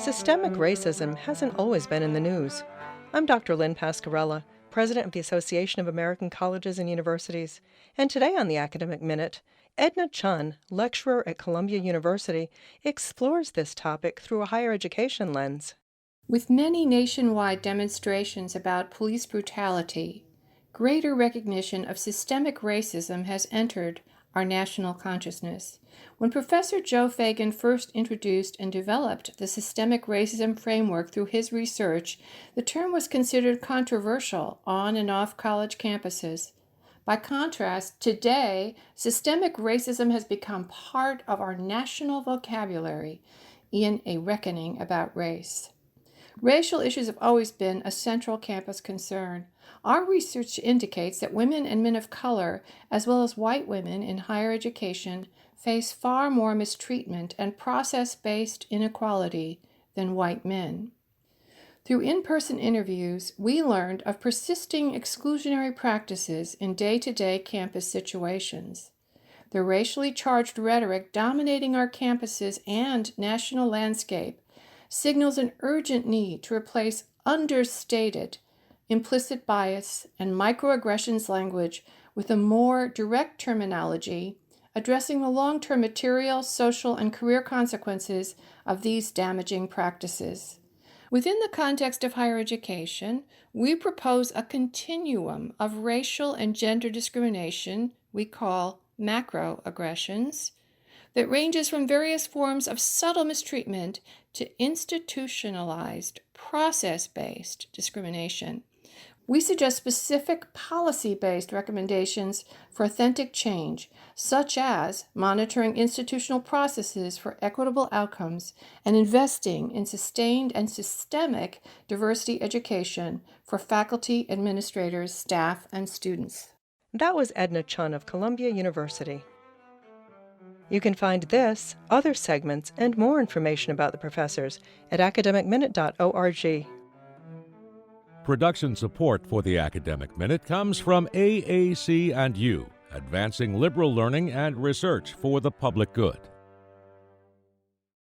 Systemic racism hasn't always been in the news. I'm Dr. Lynn Pascarella, President of the Association of American Colleges and Universities, and today on the Academic Minute, Edna Chun, lecturer at Columbia University, explores this topic through a higher education lens. With many nationwide demonstrations about police brutality, greater recognition of systemic racism has entered our national consciousness. When Professor Joe Fagan first introduced and developed the systemic racism framework through his research, the term was considered controversial on and off college campuses. By contrast, today, systemic racism has become part of our national vocabulary in a reckoning about race. Racial issues have always been a central campus concern. Our research indicates that women and men of color, as well as white women in higher education, face far more mistreatment and process-based inequality than white men. Through in-person interviews, we learned of persisting exclusionary practices in day-to-day campus situations. The racially charged rhetoric dominating our campuses and national landscape signals an urgent need to replace understated, implicit bias and microaggressions language with a more direct terminology addressing the long-term material, social, and career consequences of these damaging practices. Within the context of higher education, we propose a continuum of racial and gender discrimination we call macroaggressions that ranges from various forms of subtle mistreatment to institutionalized, process-based discrimination. We suggest specific policy-based recommendations for authentic change, such as monitoring institutional processes for equitable outcomes and investing in sustained and systemic diversity education for faculty, administrators, staff, and students. That was Edna Chun of Columbia University. You can find this, other segments, and more information about the professors at academicminute.org. Production support for the Academic Minute comes from AAC and U, advancing liberal learning and research for the public good.